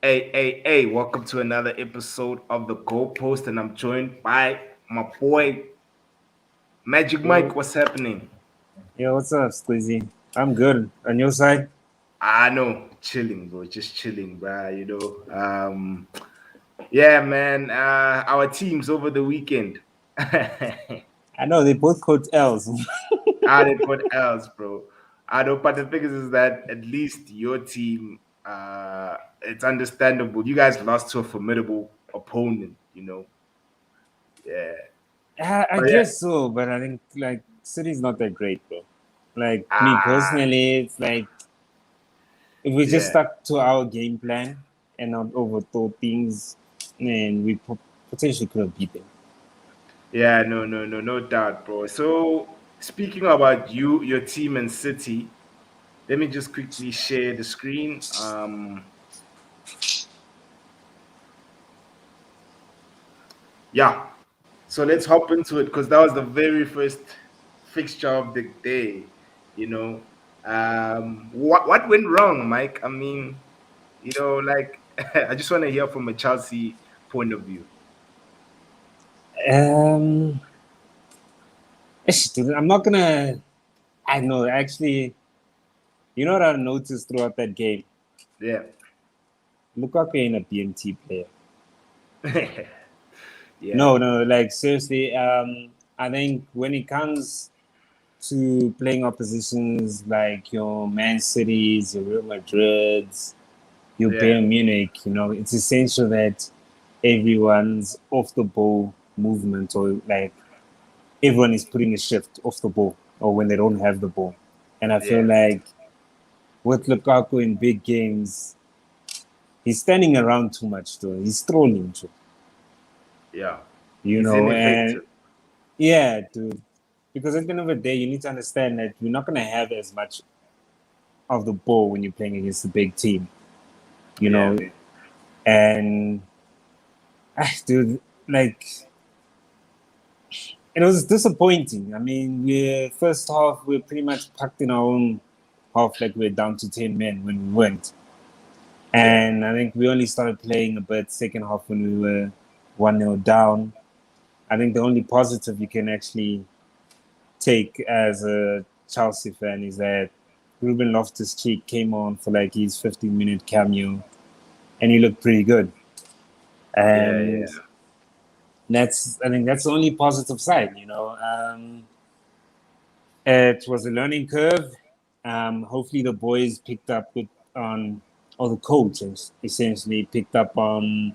Hey, welcome to another episode of The Goalpost, and I'm joined by my boy, Magic Mike. Yo, What's happening? what's up, Squeezy? I'm good. On your side? I know, chilling, bro, just chilling, bro, yeah, man, our teams over the weekend. I know they both caught L's. They put L's, bro. I know, but the thing is that at least your team, it's understandable. You guys lost to a formidable opponent, Yeah. I But yeah, guess so, but I think like City's not that great, bro. Like me ah, personally, it's like if we just yeah. stuck to our game plan and not overthought things, then we potentially could have beat them. Yeah, no doubt, bro. So speaking about your team and City, let me just quickly share the screen. Yeah. So let's hop into it because that was the very first fixture of the day. You know, what went wrong, Mike? I mean, like I just want to hear from a Chelsea point of view. Um, dude, I'm not gonna. I know actually. You know what I noticed throughout that game? Yeah, Lukaku ain't a BMT player. yeah, No, like seriously. I think when it comes to playing oppositions like your Man Cities, your Real Madrids, your yeah, Bayern Munich, it's essential that everyone's off the ball movement or like everyone is putting a shift off the ball or when they don't have the ball. And I feel yeah, like with Lukaku in big games, he's standing around too much though. He's strolling too, yeah. He's and ineffective. yeah, dude. Because at the end of the day, you need to understand that you're not going to have as much of the ball when you're playing against a big team, you Yeah. know. And dude, like it was disappointing. I mean, we first half we pretty much packed in our own half, like we're down to 10 men when we went, Yeah, and I think we only started playing a bit second half when we were 1-0 down. I think the only positive you can actually take as a Chelsea fan is that Ruben Loftus-Cheek came on for like his 15-minute cameo, and he looked pretty good. yeah, And yeah, I think that's the only positive side. It was a learning curve. Hopefully, the boys picked up with on, or the coaches essentially picked up on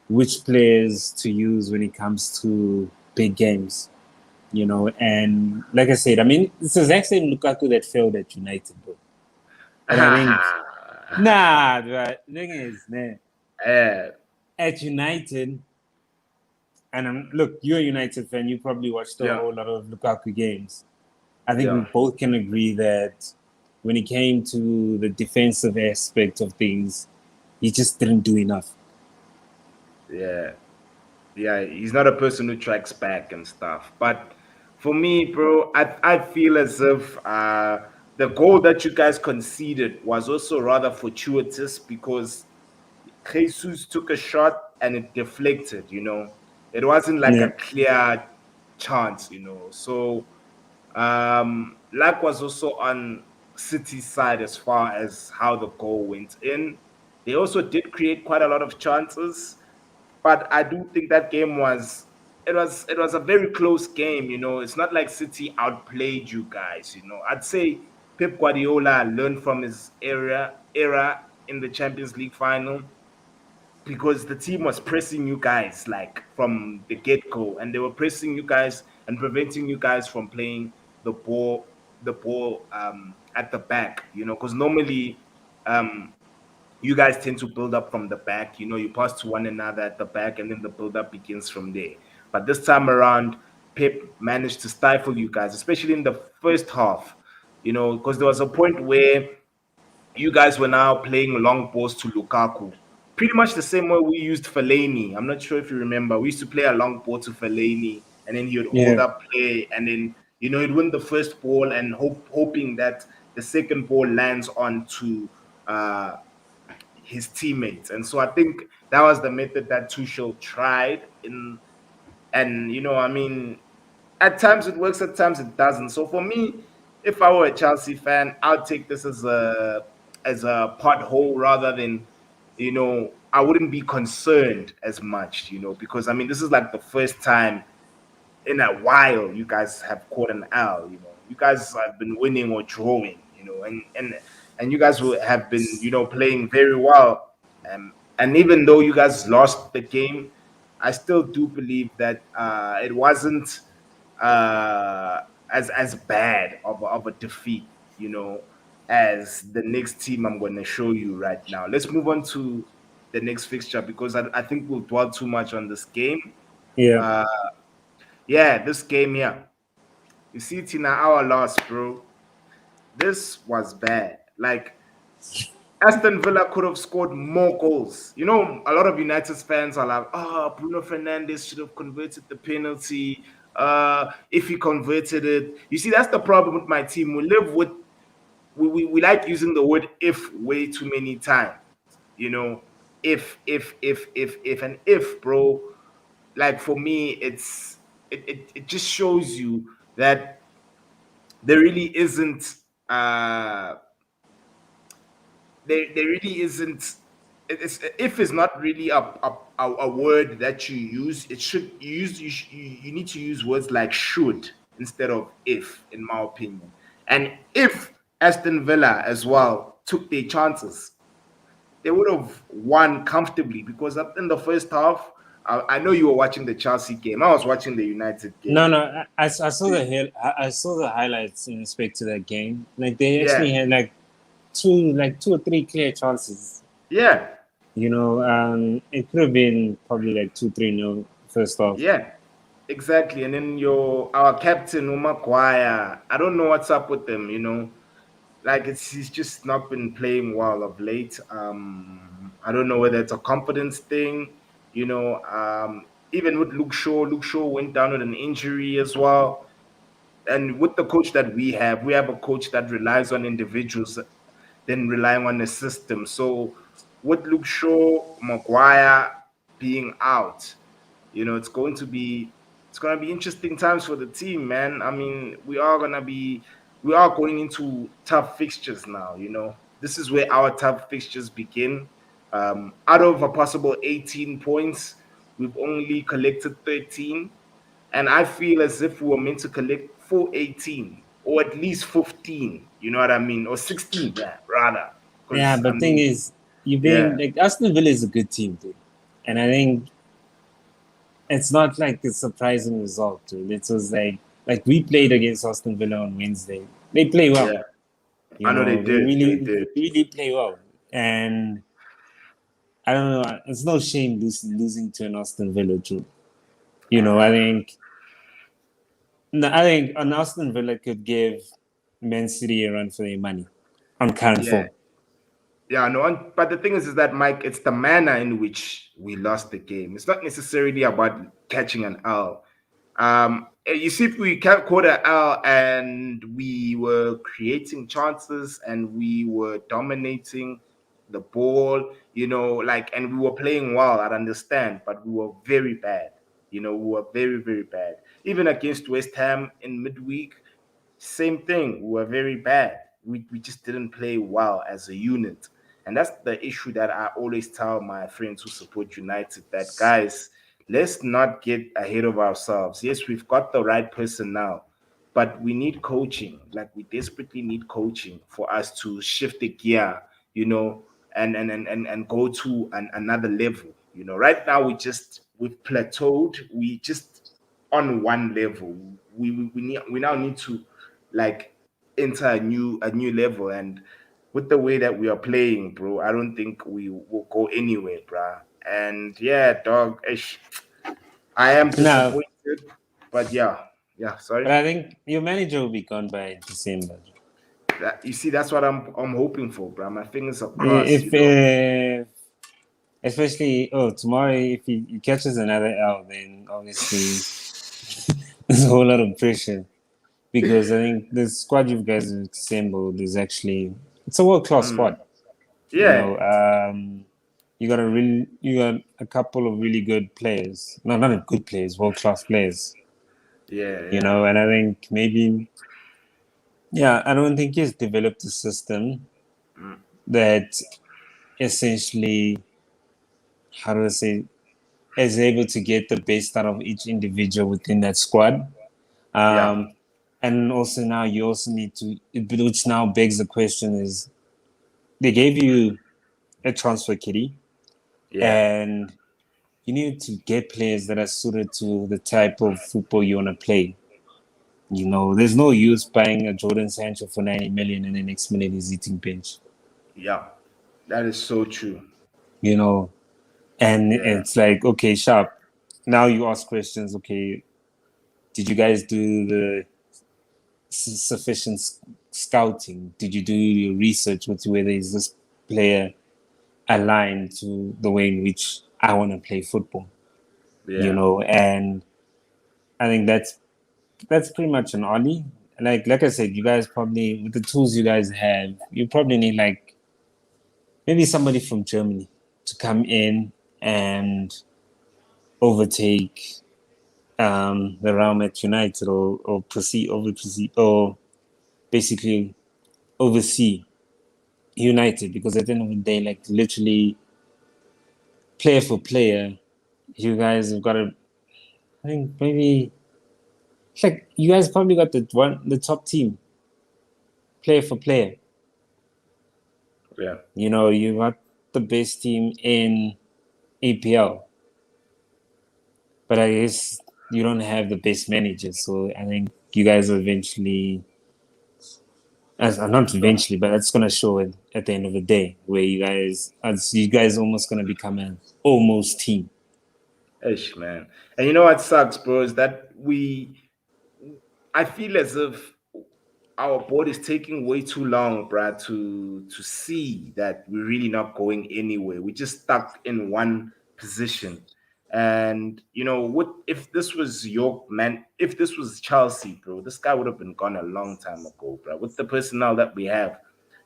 which players to use when it comes to big games. And like I said, I mean, it's the exact same Lukaku that failed at United, bro. And I think, the thing is, man, yeah, at United, and look, you're a United fan, you probably watched a yeah, whole lot of Lukaku games. I think we yeah, both can agree that when it came to the defensive aspect of things, he just didn't do enough. yeah, yeah. He's not a person who tracks back and stuff. But for me, bro, I feel as if the goal that you guys conceded was also rather fortuitous because Jesus took a shot and it deflected. It wasn't like Yeah. a clear chance. So luck was also on City's side as far as how the goal went in. They also did create quite a lot of chances, but I do think that game was a very close game. It's not like City outplayed you guys. I'd say Pep Guardiola learned from his era in the Champions League final because the team was pressing you guys like from the get-go, and they were pressing you guys and preventing you guys from playing the ball at the back, because normally um you guys tend to build up from the back. You pass to one another at the back, and then the build up begins from there. But this time around, Pep managed to stifle you guys, especially in the first half, because there was a point where you guys were now playing long balls to Lukaku. Pretty much the same way we used Fellaini. I'm not sure if you remember. We used to play a long ball to Fellaini, and then he would hold Yeah. up play, and then he'd win the first ball and hoping that the second ball lands onto uh, his teammates. And so I think that was the method that Tuchel tried in, and I mean, at times it works, at times it doesn't. So for me, if I were a Chelsea fan, I'd take this as a pothole rather than, I wouldn't be concerned as much, because I mean, this is like the first time in a while you guys have caught an L. You guys have been winning or drawing, and you guys have been, playing very well. And even though you guys lost the game, I still do believe that it wasn't uh, as bad of a defeat, as the next team I'm going to show you right now. Let's move on to the next fixture because I think we'll dwell too much on this game. Yeah. Uh, yeah, this game here. You see, it in our loss, bro. This was bad. Like, Aston Villa could have scored more goals. A lot of United fans are like, "Oh, Bruno Fernandes should have converted the penalty. If he converted it." You see, that's the problem with my team. We live with we like using the word "if" way too many times. If, and if, bro. Like for me, it just shows you that there really isn't uh there really isn't it's if is not really a word that you use. It should use you need to use words like should instead of if, in my opinion. And if Aston Villa as well took their chances, they would have won comfortably because up in the first half, I know you were watching the Chelsea game. I was watching the United game. No. I saw I saw the highlights in respect to that game. Like they Yeah, actually had like two or three clear chances. yeah, It could have been probably like 2-3 first off. yeah, exactly. And then our captain Umaguaya, I don't know what's up with them. Like he's just not been playing well of late. I don't know whether it's a confidence thing. Even with Luke Shaw went down with an injury as well. And with the coach that we have a coach that relies on individuals than relying on the system. So with Luke Shaw, Maguire being out, it's going to be interesting times for the team, man. I mean, we are going into tough fixtures now. This is where our tough fixtures begin. Out of a possible 18 points, we've only collected 13. And I feel as if we were meant to collect 418 or at least 15, you know what I mean? Or 16, yeah, rather. Yeah, Because, I but thing mean, is, you've been yeah, like Aston Villa is a good team, dude, and I think it's not like a surprising result, dude. It was like we played against Aston Villa on Wednesday. They play well, yeah. I know they They did. They did. really play well, and I don't know. It's no shame losing to an Aston Villa, too. I think no, I think an Aston Villa could give Man City a run for their money on current Yeah. form. Yeah, no, but the thing is that Mike, it's the manner in which we lost the game. It's not necessarily about catching an L. You see, if we caught an L and we were creating chances and we were dominating the ball, and we were playing well, I'd understand, but we were very bad. We were very, very bad. Even against West Ham in midweek, same thing. We were very bad. We just didn't play well as a unit. And that's the issue that I always tell my friends who support United that, guys, let's not get ahead of ourselves. Yes, we've got the right person now, but we need coaching. Like, we desperately need coaching for us to shift the gear, and go to another level. Right now we've plateaued. We just on one level. We now need to like enter a new level. And with the way that we are playing, bro, I don't think we will go anywhere, bro. And yeah, dog, I am Now, disappointed, but yeah. but Sorry. I think your manager will be gone by December. You see, that's what I'm hoping for, bro. My fingers are crossed. If especially tomorrow, if he catches another L, then obviously there's a whole lot of pressure because I think the squad you guys have assembled is actually it's a world class Mm, squad. Yeah, You got a couple of really good players. No, not good players, world class players. yeah, yeah. And I think maybe, yeah, I don't think he's developed a system Mm, that essentially, how do I say, is able to get the best out of each individual within that squad. yeah, Um, and also now you also need to, which now begs the question is, they gave you a transfer kitty, yeah, and you need to get players that are suited to the type of football you want to play. There's no use buying a Jordan Sancho for 90 million and the next minute he's eating bench. yeah. That is so true. You know, and Yeah, it's like, okay, sharp. Now you ask questions. Okay, did you guys do the sufficient scouting? Did you do your research with whether is this player aligned to the way in which I want to play football? yeah, And I think that's pretty much an ollie. Like I said, you guys probably with the tools you guys have, you probably need like maybe somebody from Germany to come in and overtake the realm at United, or proceed or basically oversee United, because at the end of the day, like literally player for player, you guys have got to. I think maybe like you guys probably got the top team player for player. yeah. You got the best team in APL, but I guess you don't have the best managers. So I think you guys will eventually, as not eventually, but that's gonna show it at the end of the day, where you guys almost gonna become an almost team. Ish, man. And you know what sucks, bro, is that I feel as if our board is taking way too long, Brad, to see that we're really not going anywhere. We're just stuck in one position. And what if this was York, man? If this was Chelsea, bro, this guy would have been gone a long time ago, bro. With the personnel that we have,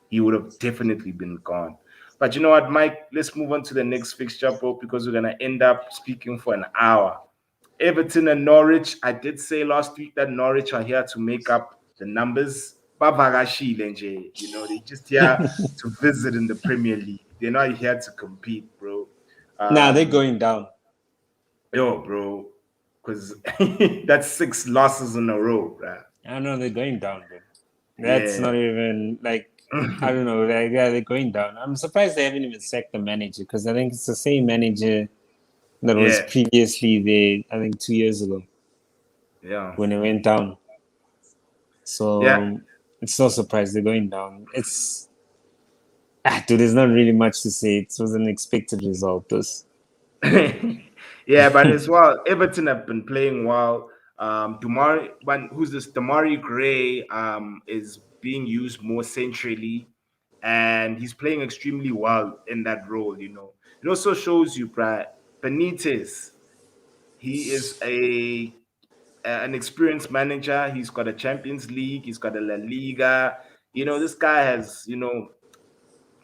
he would have definitely been gone. But you know what, Mike? Let's move on to the next fixture, bro, because we're gonna end up speaking for an hour. Everton and Norwich. I did say last week that Norwich are here to make up the numbers. Bavagashile nje, they just here to visit in the Premier League. They're not here to compete, bro. Nah, they're Um, going down. yo, bro, because that's 6 losses in a row, bro. I know they're going down, bro. That's Yeah. not even like, I don't know. Like, yeah, they're going down. I'm surprised they haven't even sacked the manager, because I think it's the same manager that was Yeah. previously there. I think 2 years ago Yeah. when it went down. Yeah. So it's no surprise they're going down. Dude, there's not really much to say. It was an expected result. This. Yeah, but as well, Everton have been playing well. Who's this? Damari Gray is being used more centrally, and he's playing extremely well in that role. It also shows you, Brad Benitez. He is an experienced manager. He's got a Champions League. He's got a La Liga. This guy has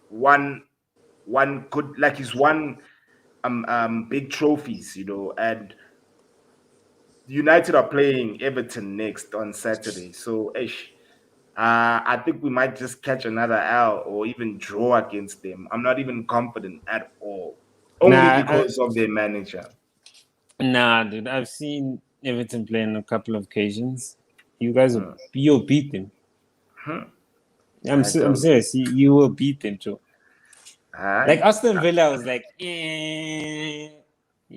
one good, like he's won big trophies, and United are playing Everton next on Saturday. So, I think we might just catch another L or even draw against them. I'm not even confident at all, only Nah, because of their manager. dude. I've seen Everton play on a couple of occasions. Hmm. You'll beat them. Hmm. I'm I se- I'm don't. serious. You will beat them too. Like I. Aston Villa was like, you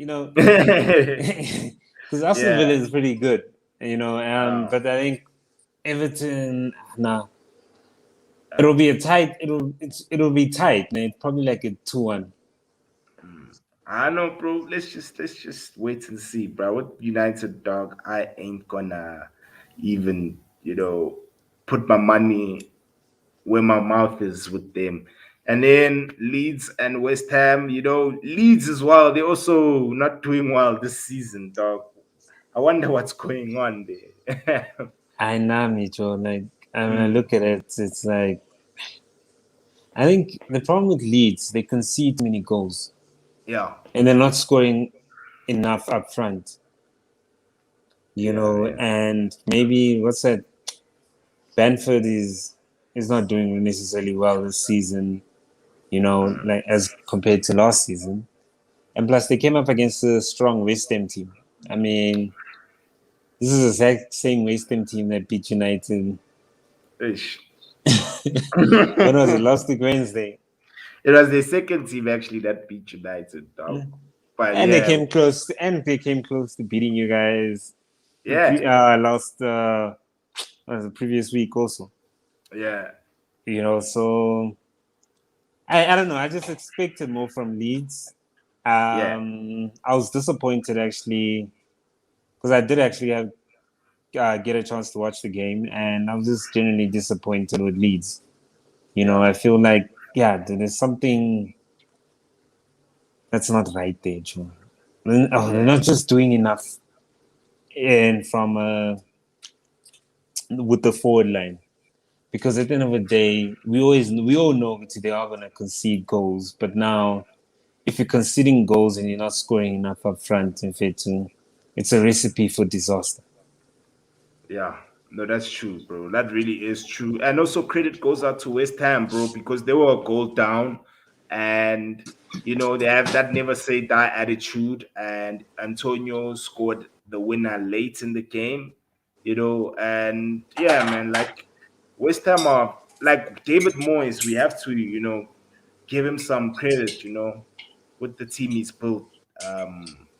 know, because Aston Yeah. Villa is pretty good, Uh, but I think Everton, nah, uh, it'll be tight, man. Probably like a 2-1. I know, bro. Let's just wait and see, bro. With United, dog, I ain't gonna even put my money where my mouth is with them. And then Leeds and West Ham, Leeds as well. They're also not doing well this season, dog. I wonder what's going on there. I know, me, Joe. Like, I mean, I Mm, look at it, it's like I think the problem with Leeds, they concede too many goals Yeah, and they're not scoring enough up front, yeah, yeah. and maybe what's that? Banford is not doing necessarily well this season, like as compared to last season. And plus, they came up against a strong West Ham team. I mean, this is the exact same West Ham team that beat United. Ish. When was it? It Last week Wednesday. was the second team actually that beat United, dog. But And they yeah, came close. And they came close to beating you guys. yeah, Last was the previous week also. yeah, So I don't know. I just expected more from Leeds. yeah, I was disappointed actually because I did actually have get a chance to watch the game, and I was just genuinely disappointed with Leeds. yeah, I feel like there's something that's not right there, Joe. They're yeah, not just doing enough in from with the forward line. Because at the end of the day, we all know that they are gonna concede goals. But now, if you're conceding goals and you're not scoring enough up front, in fact, it's a recipe for disaster. yeah. No, that's true, bro. That really is true. And also, credit goes out to West Ham, bro, because they were a goal down, and they have that never say die attitude. And Antonio scored the winner late in the game, and yeah, man, like West Ham are like David Moyes. We have to, give him some credit, with the team he's built.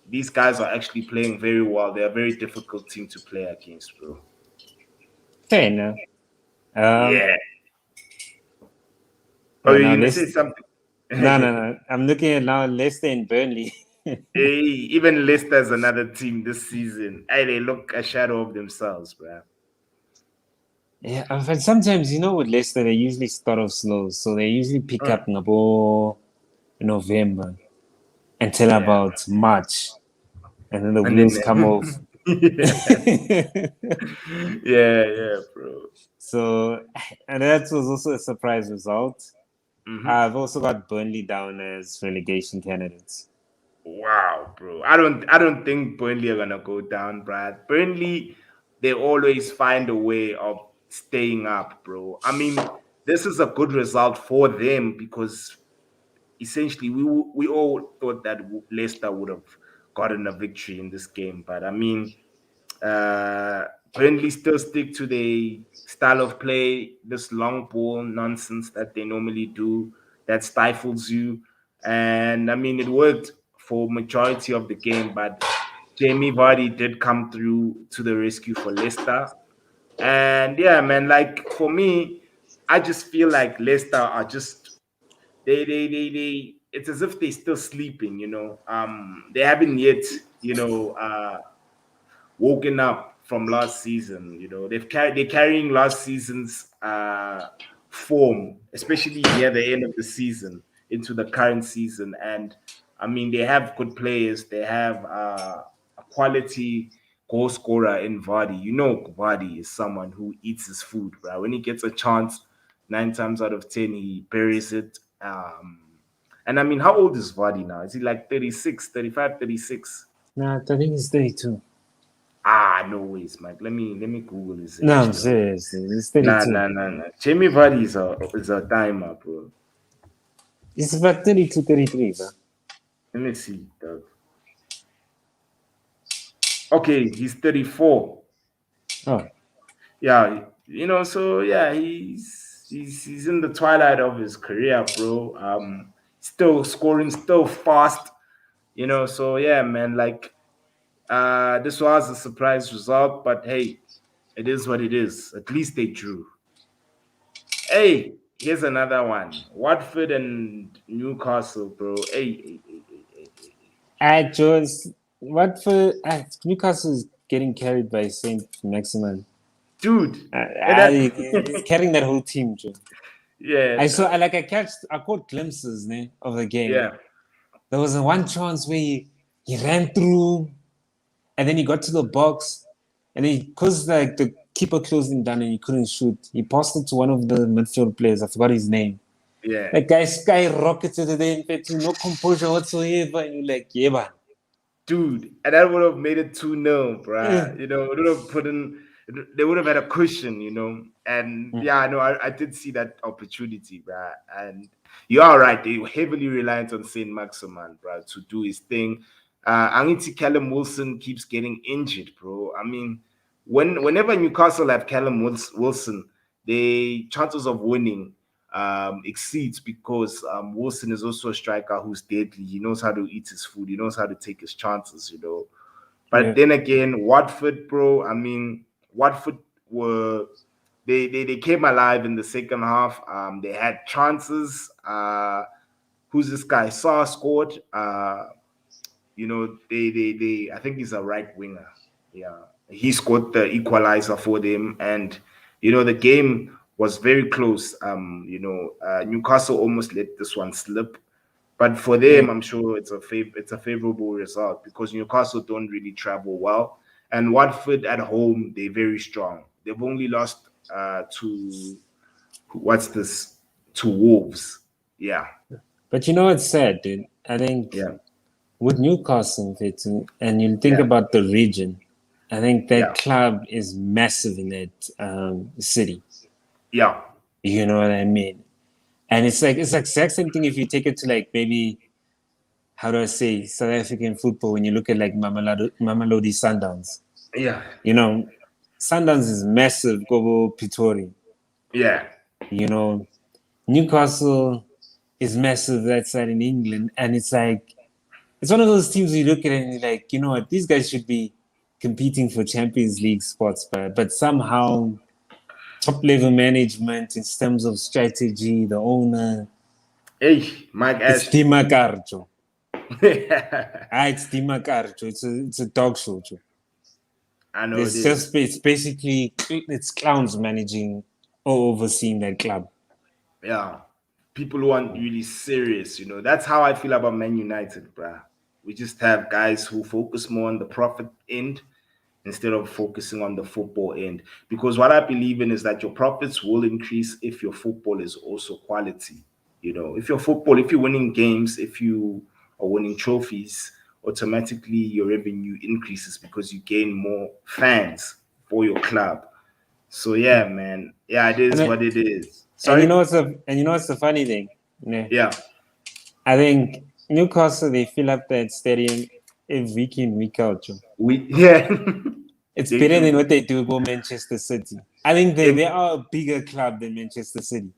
These guys are actually playing very well. They're a very difficult team to play against, bro. Fair enough. Um, Yeah. Oh, yeah, now you're gonna say let's something? no, no, Hey, no. I'm looking at now Leicester and Burnley. even Leicester's another team this season. Hey, they look a shadow of themselves, bro. Yeah, but sometimes with Leicester they usually start off slow, so they usually pick Mm, up Nabo November until yeah, about March, and then the and then wheels come off. yeah, yeah, bro. So, and that was also a surprise result. Hmm. I've also got Burnley down as relegation candidates. Wow, bro. I don't think Burnley are gonna go down, Brad. Burnley, they always find a way of staying up, bro. I mean, this is a good result for them because essentially we all thought that Leicester would have gotten a victory in this game, but I mean, uh, Burnley still stick to the style of play, this long ball nonsense that they normally do that stifles you. And I mean, it worked for majority of the game, but Jamie Vardy did come through to the rescue for Leicester. And yeah, man, like for me, I just feel like Leicester are just they it's as if they're still sleeping, they haven't yet, woken up from last season. They're carrying last season's form, especially near the end of the season, into the current season. And I mean, they have good players. They have a quality goal scorer in Vardy. Vardy is someone who eats his food, right? When he gets a chance, 9 times out of 10, he buries it. And I mean, how old is Vardy now? Is he like 36, 35, 36? No, I think it's 32. No ways, Mike. Let me Google his No, age, I'm dog. serious. It's Nah, 32. nah, nah, nah. Jamie Vardy is a timer, bro. It's about 32, 33, bro. Let me see, dog. Okay, he's 34. Oh, Yeah, so yeah, he's in the twilight of his career, bro. Still scoring, still fast, so yeah, man, like this was a surprise result, but hey, it is what it is. At least they drew. Hey, here's another one. Watford and Newcastle, bro. Hey. Jones. What for? Newcastle is getting carried by Saint Maximin. Dude. And that He's carrying that whole team, Joe. yeah, I saw, I caught glimpses of the game. yeah. There was one chance where he ran through and then he got to the box and because like the keeper closed him down and he couldn't shoot, he passed it to one of the midfield players. I forgot his name. Yeah. Like guy skyrocketed today, in fact, no composure whatsoever, and you're like, yeah, man. Dude, and that would have made it 2-0, bruh. Mm. You know, it would have put in, they would have had a cushion, you know. And Mm. yeah, I know, I did see that opportunity, bruh. And you are right, they were heavily reliant on Saint Maximan, bruh, to do his thing. Angithi Callum Wilson keeps getting injured, bro. I mean, whenever Newcastle have Callum Wilson, the chances of winning exceeds because Wilson is also a striker who's deadly. He knows how to eat his food. He knows how to take his chances, you know. But Yeah. then again, Watford, bro. I mean, Watford were they came alive in the second half. They had chances. Who's this guy? Saw scored. You know, they I think he's a right winger. Yeah. He scored the equalizer for them. And you know, the game was very close. Newcastle almost let this one slip. But for Yeah. them, I'm sure it's a favorable result because Newcastle don't really travel well. And Watford at home, they're very strong. They've only lost to what's this? To Wolves. Yeah. But you know what's sad, dude? I think Yeah. with Newcastle, and you think Yeah. about the region, I think that Yeah. club is massive in that city. Yeah. You know what I mean? And it's like exact same thing if you take it to like maybe how do I say South African football when you look at like Mamelodi Sundowns. Yeah. You know, Sundowns is massive, Gobo Pitori. Yeah. You know, Newcastle is massive that side in England, and it's like it's one of those teams you look at it and you're like, you know what, these guys should be competing for Champions League spots, but somehow top level management in terms of strategy, the owner, Hey, Mike it's Ashley. Dima Carcho. I It's Dima Carcho. It's a dog show. Joe. know it There's is. just it's basically it's clowns managing or overseeing that club. Yeah. People who aren't really serious, you know. That's how I feel about Man United, bruh. We just have guys who focus more on the profit end instead of focusing on the football end. Because what I believe in is that your profits will increase if your football is also quality. You know, if you're winning games, if you are winning trophies, automatically your revenue increases because you gain more fans for your club. So yeah, man. Yeah, it And is what it, it is. and you Sorry? know what's the funny thing? Yeah. Yeah. I think Newcastle they fill up that stadium every week in, week out. Joe. Yeah. It's They better than do. what they do about Manchester City. I think they If are a bigger club than Manchester City.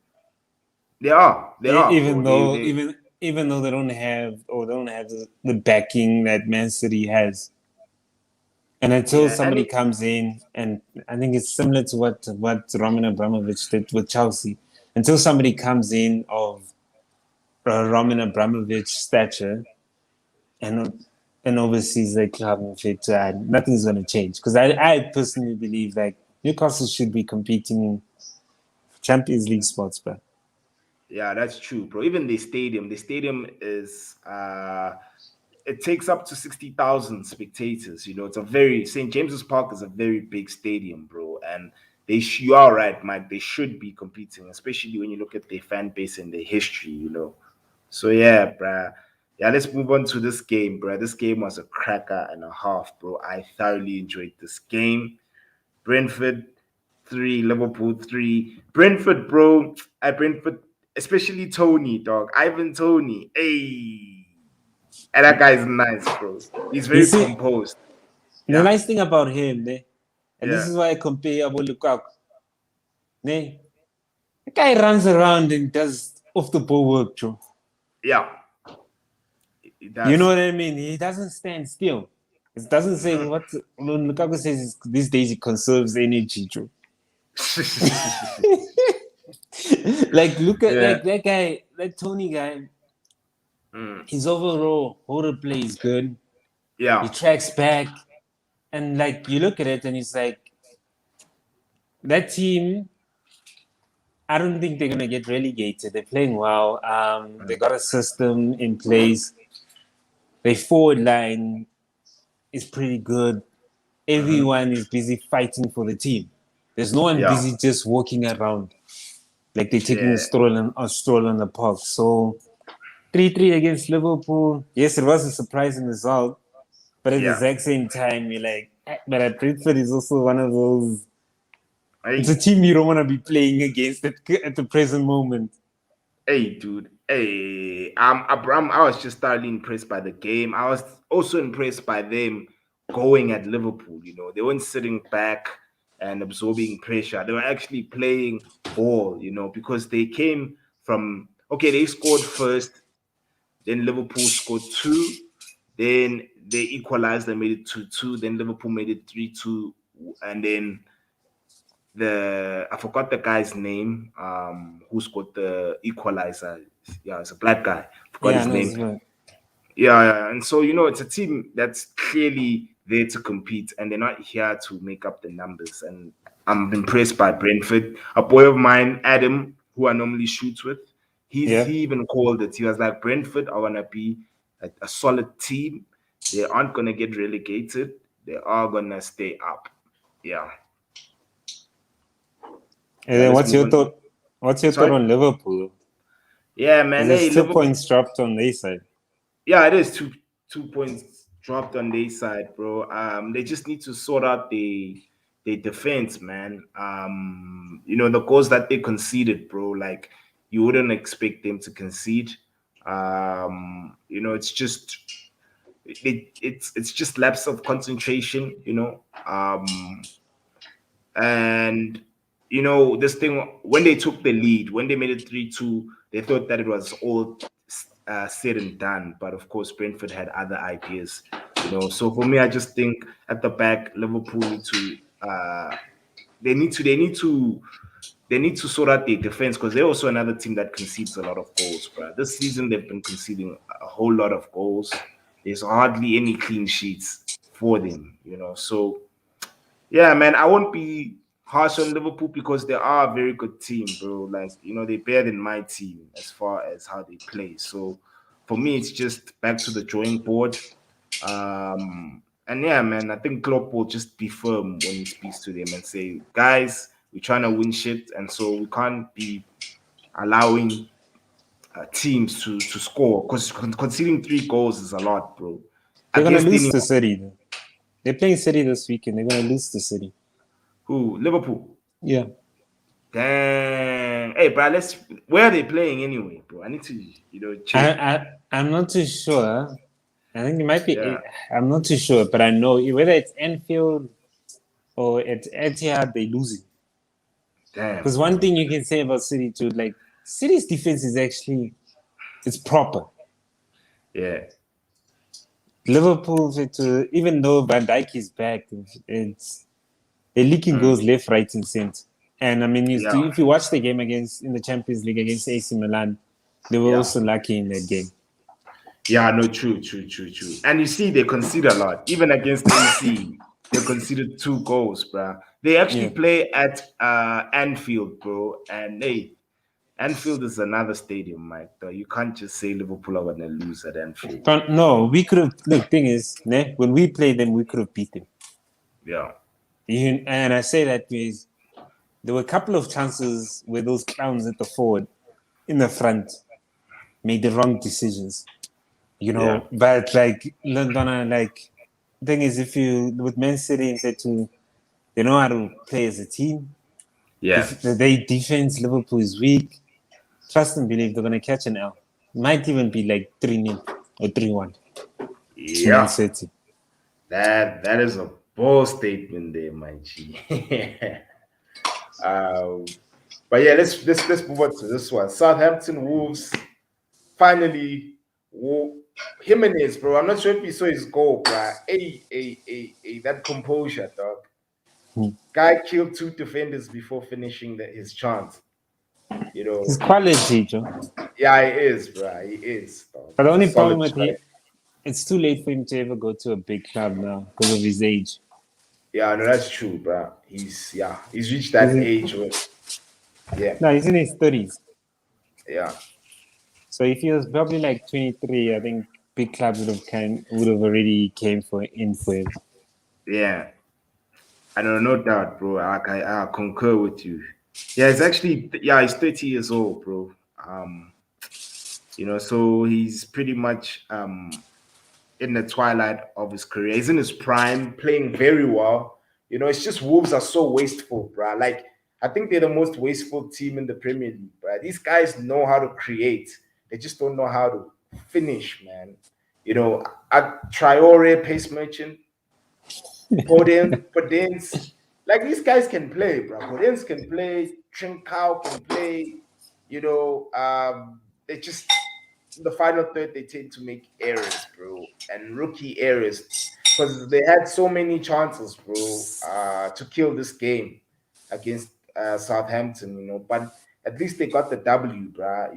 they are, Even bro. though They even though they don't have the backing that Man City has. And until yeah, and somebody comes in, and I think it's similar to what Roman Abramovich did with Chelsea. Until somebody comes in of Roman Abramovich stature and oversees the club in fit, nothing's going to change. Because I personally believe like Newcastle should be competing for Champions League spots, but yeah, that's true, bro. Even the stadium is it takes up to 60,000 spectators. You know, it's a very St. James's Park is a very big stadium, bro. And you are right, Mike. They should be competing, especially when you look at their fan base and their history. You know, so yeah, bruh. Yeah, let's move on to this game, bruh. This game was a cracker and a half, bro. I thoroughly enjoyed this game. Brentford 3, Liverpool 3. Brentford, bro. At Brentford, especially Tony, dog. Ivan Tony. Hey. And that guy is nice, bro. He's you very see, composed. the Yeah. nice thing about him, and this Yeah. is why I compare Abu Lukaku, the guy runs around and does off the ball work, Joe. Yeah. It You know does. what I mean? He doesn't stand still. It doesn't say Mhm. what when Lukaku says these days he conserves energy, Joe. Like look at Yeah. like that guy, that Tony guy, Mm. his overall holder play is good. He Yeah. tracks back. And like you look at it and it's like that team, I don't think they're gonna get relegated. They're playing well. They Mm. got a system in place. Their forward line is pretty good. Mhm. Everyone is busy fighting for the team. There's no one Yeah. busy just walking around. like they're taking Yeah, a stroll in the park. So 3-3 against Liverpool. Yes, it was a surprising result, but at the yeah. exact same time, you're like, but Brentford is also one of those. It's a Hey, team you don't want to be playing against at the present moment. hey, dude. Hey, I was just thoroughly impressed by the game. I was also impressed by them going at Liverpool. They weren't sitting back and absorbing pressure. They were actually playing ball. Because they came from okay. They scored first, then Liverpool scored two, then they equalized and made it 2-2. Then Liverpool made it 3-2, and then I forgot the guy's name who scored the equalizer. Yeah, it's a black guy. Forgot Yeah, I his know. name. Yeah, and so it's a team that's clearly there to compete, and they're not here to make up the numbers. And I'm impressed by Brentford. A boy of mine, Adam, who I normally shoot with, Yeah. he even called it. He was like, Brentford are gonna be a solid team. They aren't gonna get relegated. They are gonna stay up. Yeah. And Yeah. then Let's what's move your on. thought? What's your thought Sorry. on Liverpool? Yeah, Because man. there's Hey, still Liverpool. points dropped on their side. Yeah, it is two points dropped on their side, bro. They just need to sort out the defense, man. The goals that they conceded, bro. Like you wouldn't expect them to concede. It's just it's just lapse of concentration. And this thing when they took the lead, when they made it 3-2, they thought that it was all said and done. But of course, Brentford had other ideas. So for me, I just think at the back, Liverpool need to they need to they need to they need to sort out their defense because they're also another team that concedes a lot of goals, bro. This season they've been conceding a whole lot of goals. There's hardly any clean sheets for them. So yeah, man, I won't be harsh on Liverpool because they are a very good team, bro. Like, they're better than my team as far as how they play. So for me, it's just back to the drawing board. And yeah, man, I think Klopp will just be firm when he speaks to them and say, guys, we're trying to win shit. And so we can't be allowing teams to score because conceding 3 goals is a lot, bro. They're gonna Against lose anyone to City. Though. They're playing City this weekend. They're gonna lose to City. who Liverpool. Yeah. Dang. Hey, bro, where are they playing anyway, bro? I need to, check. I'm not too sure. I think it might Yeah. be. I'm not too sure, but I know whether it's Anfield or it's Etihad, they losing. Damn, Because one bro. thing you can say about City too, like City's defense is actually it's proper. Yeah. Liverpool, even though Van Dijk is back, it's they're leaking Mm, goals left, right, and center. And I mean, yeah. if you watch the game against in the Champions League against AC Milan, they were Yeah. also lucky in that game. Yeah, no, true, true, true, true. And you see, they concede a lot. Even against AC, they conceded 2 goals, bro. They actually Yeah. play at Anfield, bro. And hey, Anfield is another stadium, Mike. Though you can't just say Liverpool are gonna lose at Anfield. But no, we could have. Look, thing is, when we played them, we could have beat them. Yeah. And I say that because there were a couple of chances where those clowns at the forward, in the front, made the wrong decisions. Yeah. But like London, like thing is, if you with Man City and to they know how to play as a team. Yeah. Their defense, Liverpool is weak. Trust and believe they're gonna catch an L. Might even be like 3-0 or 3-1 to Man Yeah. City. That is a bold statement there, my G. um, but yeah, let's move on to this one. Southampton Wolves finally. Jimenez, bro. I'm not sure if you saw his goal, bro. Hey, that composure, dog. Hmm. Guy killed 2 defenders before finishing his chance. His quality, Joe. Yeah, he is, bro. He is, dog. But the He's a only problem solid with striker. him, it's too late for him to ever go to a big club now because of his age. Yeah, no, that's true, bro. He's reached He's that in, age where, yeah, no, he's in his 30s. yeah. So if he was probably like 23, I think big clubs would have already came in for him. Yeah, I know, no doubt, bro. I concur with you. Yeah, it's actually he's 30 years old, bro. So he's pretty much in the twilight of his career. He's in his prime, playing very well. It's just Wolves are so wasteful, bro. Like I think they're the most wasteful team in the Premier League, bro. These guys know how to create. They just don't know how to finish, man. At Traore, pace merchant, Podence, like these guys can play, bro. Podence can play, Trincao can play. They just in the final third they tend to make errors, bro, and rookie errors because they had so many chances, bro, to kill this game against Southampton. But at least they got the W, bro.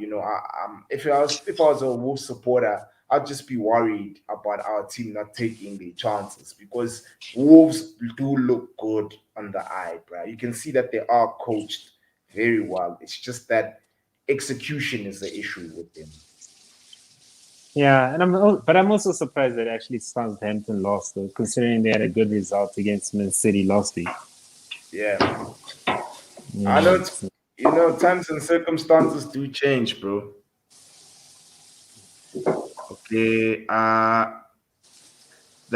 If I was a Wolves supporter, I'd just be worried about our team not taking the chances because Wolves do look good on the eye, bro. You can see that they are coached very well. It's just that execution is the issue with them. Yeah, and I'm also surprised that actually Southampton lost though, considering they had a good result against Man City last week. Yeah. You I know know, it's times and circumstances do change, bro. Okay. The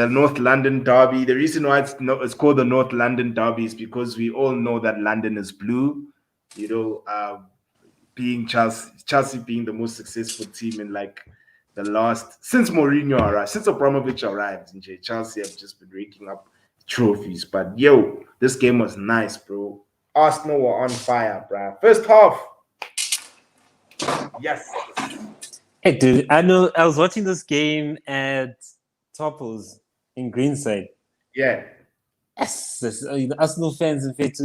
North London Derby. The reason why it's called the North London Derby is because we all know that London is blue. You know, being Chelsea being the most successful team in like the last since Mourinho arrived, since Abramovich arrived, Chelsea have just been raking up trophies. But this game was nice, bro. Arsenal were on fire, bro. First half, yes, hey, dude, I know I was watching this game at Topples in Greenside. yeah. Yes, the Arsenal fans in fact,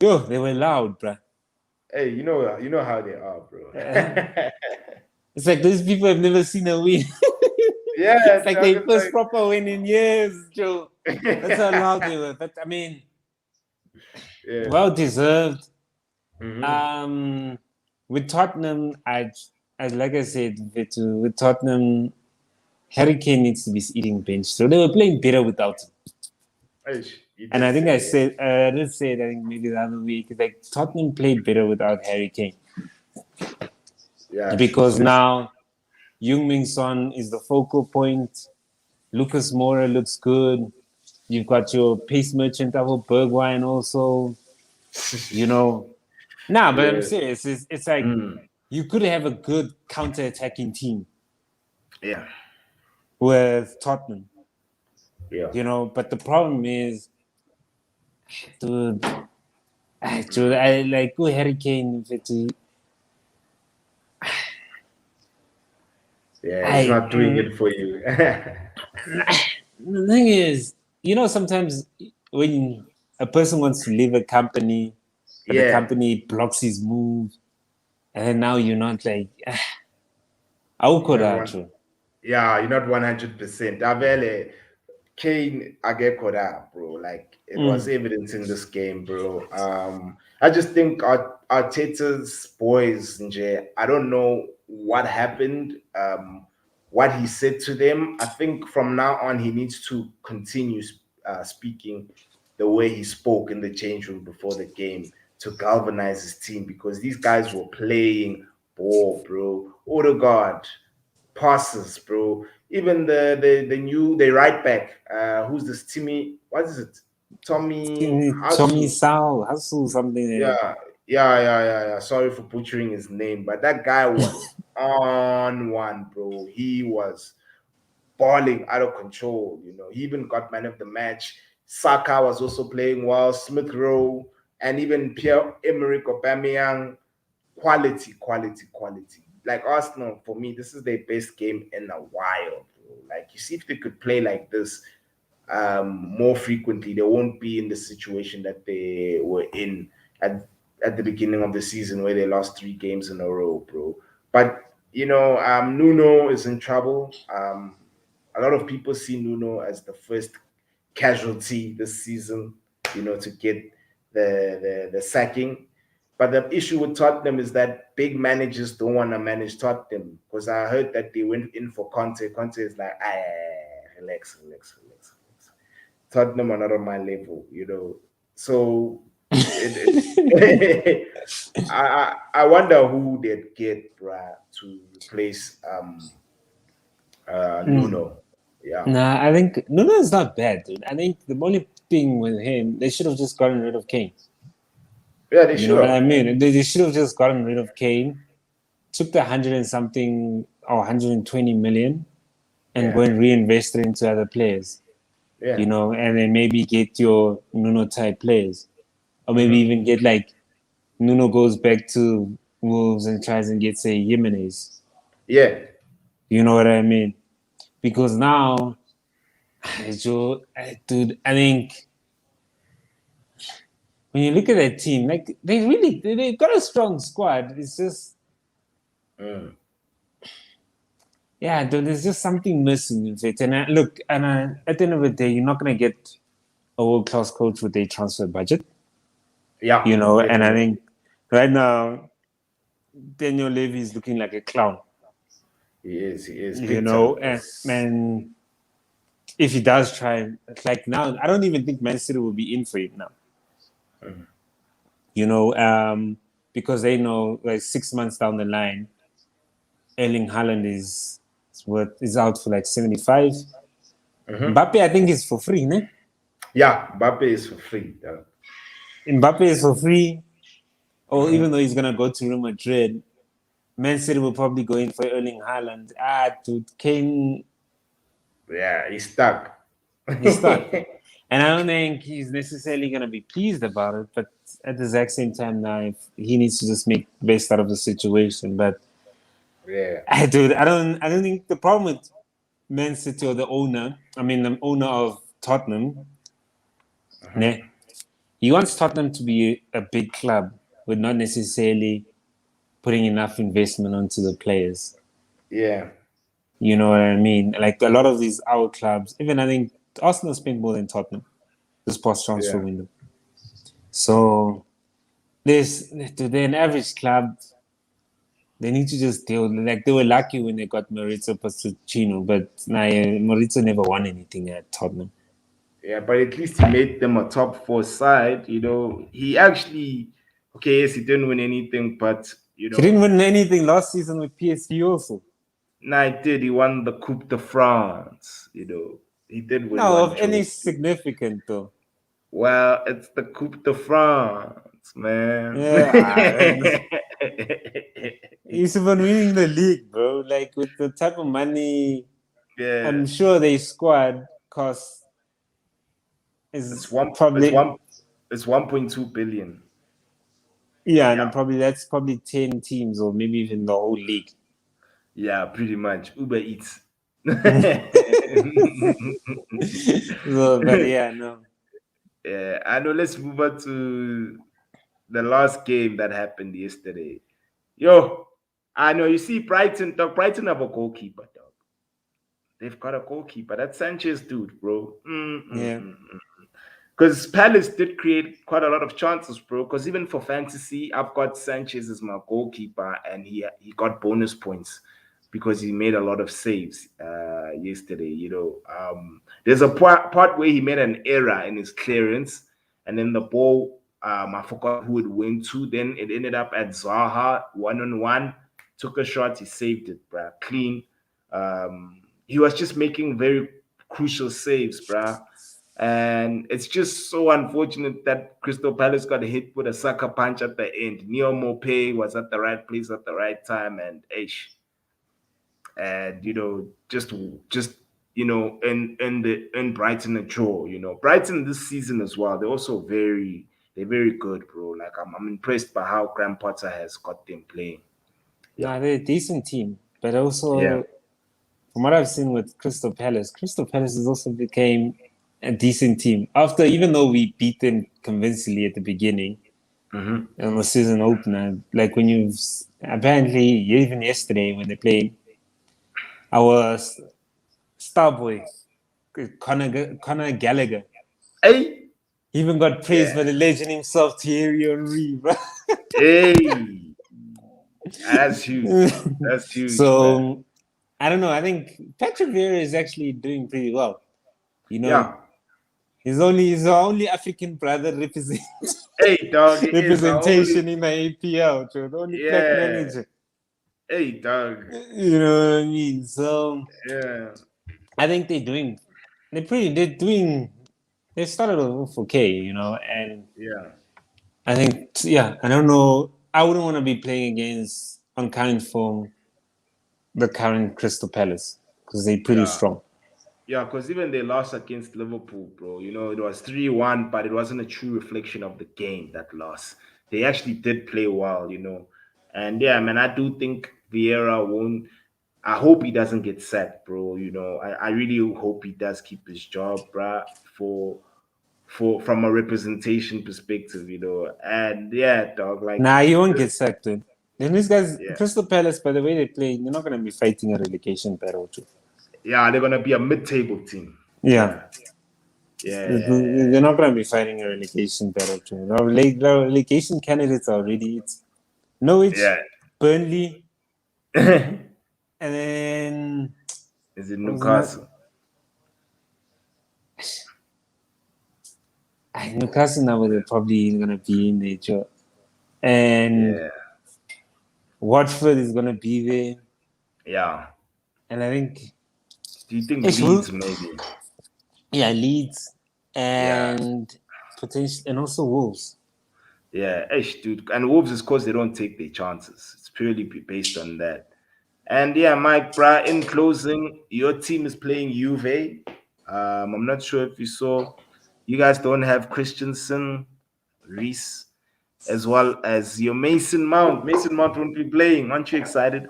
yo, they were loud, bruh. Hey, you know how they are, bro. It's like those people have never seen a win. It's Yeah, like their Chuck, first proper win in years, Joe. That's how it's loud like, they were. But I mean, yeah. well deserved. Hmm. Um, with Tottenham, like I said, with Tottenham, Harry Kane needs to be eating bench. So they were playing better without him. You And did I think say, yeah. I did say it, I think maybe the other week, like Tottenham played better without Harry Kane. Yeah, Because now Heung-min Son is the focal point. Lucas Moura looks good. You've got your pace merchant of Bergwijn also. You know, nah, but I'm yeah. serious. It's like Mm, you could have a good counter-attacking team yeah, with Tottenham, yeah. but the problem is, dude, Mm, I like go Harry Kane. yeah, it's I not doing it for you. the thing is, sometimes when a person wants to leave a company, but the Yeah, company blocks his move, and now you're not like, you're not one. Aukuracho. Yeah, you're not 100%. Avele, Kane Agekoda, bro. Like it was Mm. evidence in this game, bro. I just think Arteta's boys, I don't know what happened, what he said to them. I think from now on he needs to continue speaking the way he spoke in the change room before the game to galvanize his team because these guys were playing ball, bro. Odegaard passes, bro. Even the right back, who's this Timmy? What is it? Tommy Tommy Hasu. Sal, Hasu, something like Yeah, yeah. Sorry for butchering his name, but that guy was on one, bro. He was balling out of control. He even got man of the match. Saka was also playing well. Smith Rowe and even Pierre-Emerick Aubameyang. Quality. Like Arsenal, for me, this is their best game in a while, bro. Like you see, if they could play like this more frequently, they won't be in the situation that they were in at at the beginning of the season where they lost 3 games in a row, bro. But Nuno is in trouble. A lot of people see Nuno as the first casualty this season, to get the sacking. But the issue with Tottenham is that big managers don't want to manage Tottenham because I heard that they went in for Conte. Conte is like, relax. Tottenham are not on my level. So I wonder who they'd get, bruh, to replace Nuno. Yeah, Nah, I think Nuno is not bad, dude. I think the only thing with him, they should have just gotten rid of Kane. yeah, they You should know what have. I mean? They should have just gotten rid of Kane, took the 100 and something or 120 million and go Yeah, and reinvest it into other players, yeah, and then maybe get your Nuno type players. Or maybe hmm, even get like Nuno goes back to Wolves and tries and gets a Jimenez. yeah, You know what I mean? Because now, dude, I think when you look at that team, like they got a strong squad. It's just mm, yeah, dude, there's just something missing in it. And at the end of the day, you're not gonna get a world class coach with a transfer budget, yeah, And I definitely. think right now Daniel Levy is looking like a clown, He is big time. and if he does try, like now, I don't even think Man City will be in for it now, Mhm. you know, because they know like 6 months down the line, Erling Haaland is out for like 75. Mhm. Mbappe, I think, is for free, ne? Yeah, Mbappe is for free. Mbappe is for free, or Mhm. even though he's gonna go to Real Madrid, Man City will probably go in for Erling Haaland. Dude, Kane, Yeah, he's stuck. he's stuck. And I don't think he's necessarily going to be pleased about it, but at the exact same time, now he needs to just make the best out of the situation. But Yeah. dude, I don't think the problem with Man City or the owner, I mean, the owner of Tottenham, Mhm. ne, he wants Tottenham to be a big club, but not necessarily putting enough investment onto the players. Yeah. You know what I mean? Like a lot of these our clubs, even I think Arsenal spent more than Tottenham this past transfer Yeah. window. So they're an average club. They need to just deal. Like they were lucky when they got Maurizio Pochettino, but nah, Maurizio never won anything at Tottenham. Yeah, but at least he made them a top four side. He actually, okay, yes, he didn't win anything, but He didn't win anything last season with PSG also. nah, he did. He won the Coupe de France. He did win No, one of any trophy. significant though. Well, it's the Coupe de France, man. Yeah, he's even winning the league, bro. Like with the type of money, Yeah, I'm sure their squad cost it's is one, it's probably one, it's 1.2 billion. yeah, and Yeah, probably that's probably 10 teams or maybe even the whole league. yeah, pretty much. Uber Eats. So, but yeah, no. Yeah, I know. Let's move on to the last game that happened yesterday. Yo, I know. You see, Brighton. Dog, Brighton have a goalkeeper. Dog, they've got a goalkeeper. That Sanchez dude, bro. Yeah. Because Palace did create quite a lot of chances, bro. Because even for fantasy, I've got Sanchez as my goalkeeper, and he got bonus points because he made a lot of saves yesterday. There's a part where he made an error in his clearance, and then the ball, I forgot who it went to. Then it ended up at Zaha 1-on-1. Took a shot, he saved it, bro. Clean. He was just making very crucial saves, bro. And it's just so unfortunate that Crystal Palace got hit with a sucker punch at the end. Neo Mope was at the right place at the right time, and Ish. And just in Brighton a draw. Brighton this season as well. They're very good, bro. Like I'm impressed by how Graham Potter has got them playing. Yeah, No, they're a decent team. But yeah, also, from what I've seen with Crystal Palace has also became a decent team. After, even though we beat them convincingly at the beginning hmm, on the season opener, like when apparently, even yesterday when they played, our star boy, Conor Gallagher, hey, he even got praised yeah, by the legend himself, Thierry Henry, bro. hey, that's huge, bro. That's huge, man. So I don't know. I think Patrick Vieira is actually doing pretty well. You Yeah, know, He's the only African brother Hey, dog, it is our only. representation in the APL, Joe. The only black Yeah. manager. Hey, dog. You know what I mean? So Yeah. I think they started off okay, and Yeah. I think, yeah, I don't know. I wouldn't want to be playing against unkind form the current Crystal Palace because they're pretty Yeah. strong. Yeah, because even they lost against Liverpool, bro. It was 3-1, but it wasn't a true reflection of the game, that loss. They actually did play well. And yeah, man, I do think Vieira won't. I hope he doesn't get sacked, bro. I really hope he does keep his job, bruh, for from a representation perspective. And yeah, dog, like, Nah, he won't get sacked, dude. And these guys, yeah. Crystal Palace, by the way they play, they're not going to be fighting a relegation battle, too. Yeah, they're gonna be a mid-table team. Yeah, Yeah. Yeah. they're not going to be fighting a relegation battle, too. The relegation candidates are already it's Norwich, Yeah. Burnley, Yeah. and then Is it what was another? Newcastle? Newcastle now they're probably going to be in there, Joe. And Yeah. Watford is going to be there. Yeah. And I think, Do you think ish, Leeds maybe? yeah, Leeds Yeah. and potential, and also Wolves. Yeah. Ish, dude. And Wolves is because they don't take their chances. It's purely based on that. And yeah, Mike, bruh, in closing, your team is playing Juve. I'm not sure if you saw. You guys don't have Christensen, Reese, as well as your Mason Mount. Mason Mount won't be playing. Aren't you excited?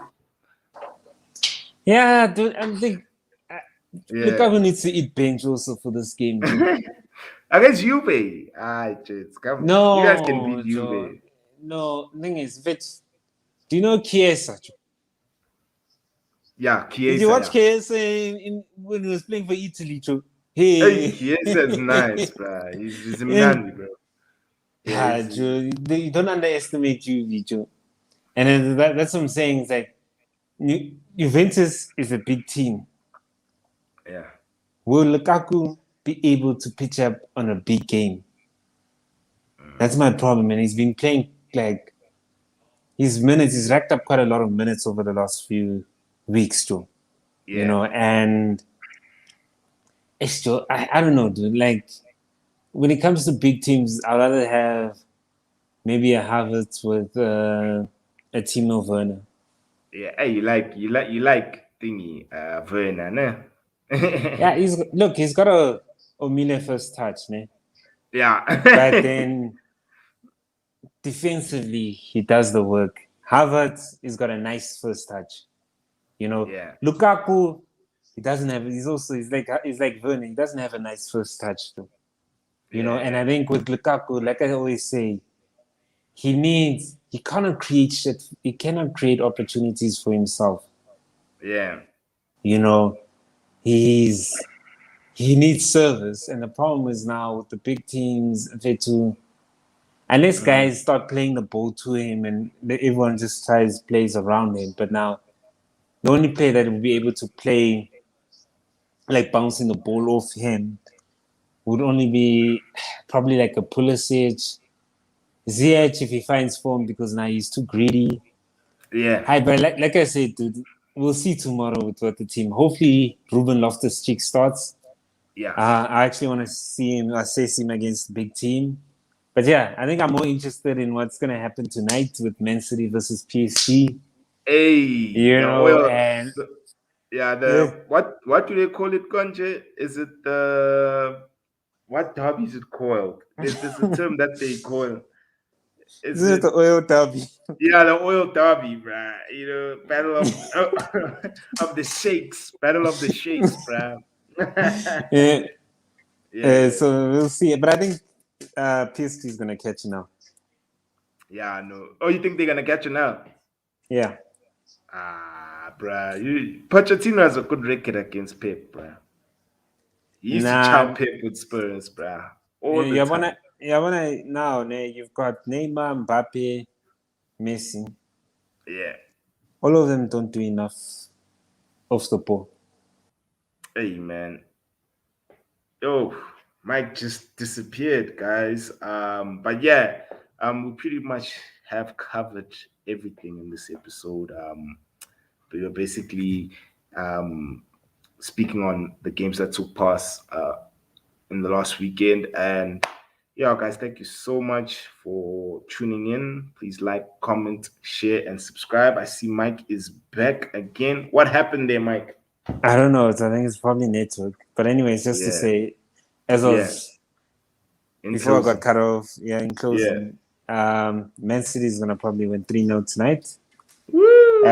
Yeah, dude, I think uh, Yeah. Lukaku needs to eat bench also for this game too. Against Juve. Ah, just come. You guys can beat No, Joe. Juve. No, thing is, do you know Chiesa? Yeah, Did you Chiesa, watch yeah. Chiesa when he was playing for Italy, Joe? Hey, Hey, Chiesa is nice, bro. He's a and Minani, bro. Yeah, yeah, Joe, you don't underestimate Juve, Joe. And then that's what I'm saying. It's like Juventus is a big team. yeah, Will Lukaku be able to pitch up on a big game? That's my problem, and he's been playing like his minutes. He's racked up quite a lot of minutes over the last few weeks, too. yeah, And it's still I don't know, dude. Like when it comes to big teams, I'd rather have maybe a Havertz with a Timo Werner. yeah. Hey, you like thingy, Werner, ne? Yeah, he's got a Omile first touch, ne? Yeah, But then defensively, he does the work. Havertz, he's got a nice first touch. yeah, Lukaku, he doesn't have. He's like Werner. He doesn't have a nice first touch too. And yeah, I think with Lukaku, like I always say, he cannot create shit. He cannot create opportunities for himself. yeah, You know, he's he needs service, and the problem is now with the big teams, unless guys start playing the ball to him and everyone just plays around him. But now the only player that will be able to play like bouncing the ball off him would only be probably like a Pulisic, Ziyech if he finds form because now he's too greedy. yeah, Hi, but like I said, dude, we'll see tomorrow with what the team. Hopefully, Ruben Loftus-Cheek starts. yeah. I actually want to see him assess him against the big team. But yeah, I think I'm more interested in what's going to happen tonight with Man City versus PSG. Hey, the oil. And The, yeah, uh, what do they call it, Conje? Is it the what derby is it called? There's a term that they call. this Is is it the oil derby. Yeah, the oil derby, bruh. Battle of of the sheikhs, battle of the sheikhs, bruh. Yeah, Yeah, so we'll see. But I think PSG is going to catch now. yeah, I know. Oh, you think they're gonna catch you now? Yeah. Ah, bruh. Pochettino has a good record against Pep, bruh. He used to chow Nah, Pep with Spurs, bruh, all the time. now, you've got Neymar, Mbappe, Messi. Yeah. All of them don't do enough off the ball. Hey, man. Yo. Mike just disappeared, guys. But yeah, we pretty much have covered everything in this episode. We were basically um, speaking on the games that took place in the last weekend. And yeah, guys, thank you so much for tuning in. Please like, comment, share, and subscribe. I see Mike is back again. What happened there, Mike? I don't know. I think it's probably network. But anyways, just to Yeah, say, as of yeah. In before I got closing, cut off, yeah, in yeah. closing, Man City is gonna probably win 3-0 tonight. Woo!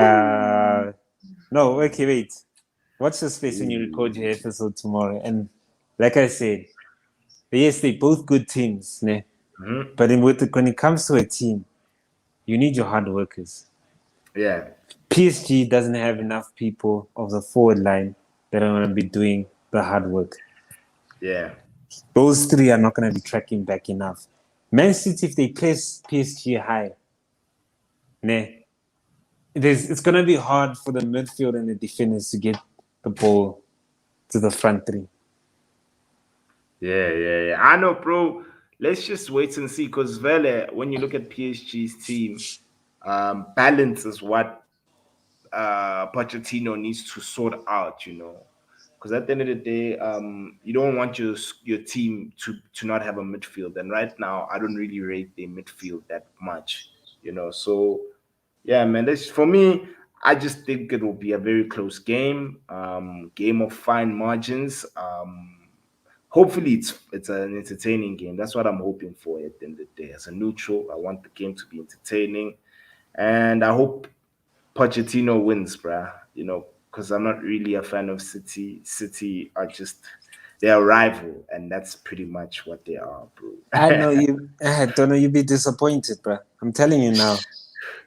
No, okay, wait. Watch the space when you record your episode tomorrow. And like I said, yes, they both good teams, né? Mhm. But when it comes to a team, you need your hard workers. Yeah, PSG doesn't have enough people of the forward line that are going to be doing the hard work. yeah, Those three are not going to be tracking back enough. Man City, if they place PSG high, nah, it's going to be hard for the midfield and the defenders to get the ball to the front three. yeah. I know, bro. Let's just wait and see. Because Vele, when you look at PSG's team, balance is what Pochettino needs to sort out. Because at the end of the day, you don't want your team to not have a midfield. And right now, I don't really rate their midfield that much. So yeah, man. This for me. I just think it will be a very close game. Game of fine margins. Hopefully, it's an entertaining game. That's what I'm hoping for at the end of the day. As a neutral, I want the game to be entertaining, and I hope Pochettino wins, bruh. Because I'm not really a fan of City. City are just they're a rival, and that's pretty much what they are, bro. I know you. I don't know you'd be disappointed, bro. I'm telling you now.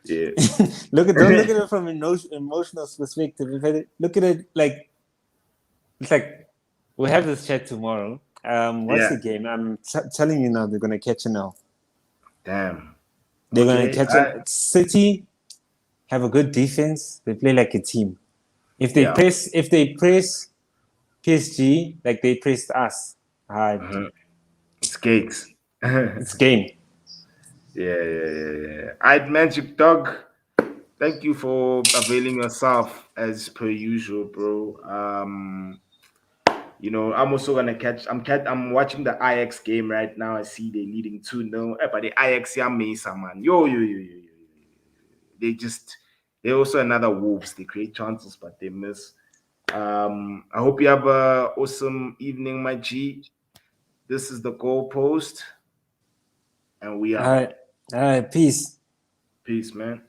Yeah. Don't look at it from an emotional perspective. Look at it like it's like we'll have this chat tomorrow. What's the Yeah. game? I'm telling you now, they're gonna catch it now. Damn. They're gonna Okay. catch it. City have a good defense. They play like a team. Yeah. If they press PSG like they pressed us, Mhm. It's cakes. it's game. Yeah. I'd Magic Dog. Thank you for availing yourself as per usual, bro. I'm also gonna I'm watching the IX game right now. I see they're leading 2-0. But the IX yeah Mesa, man. Yo. They're also another Wolves. They create chances, but they miss. I hope you have a awesome evening, my G. This is the goalpost, and we All out. right, all right, peace. Peace, man.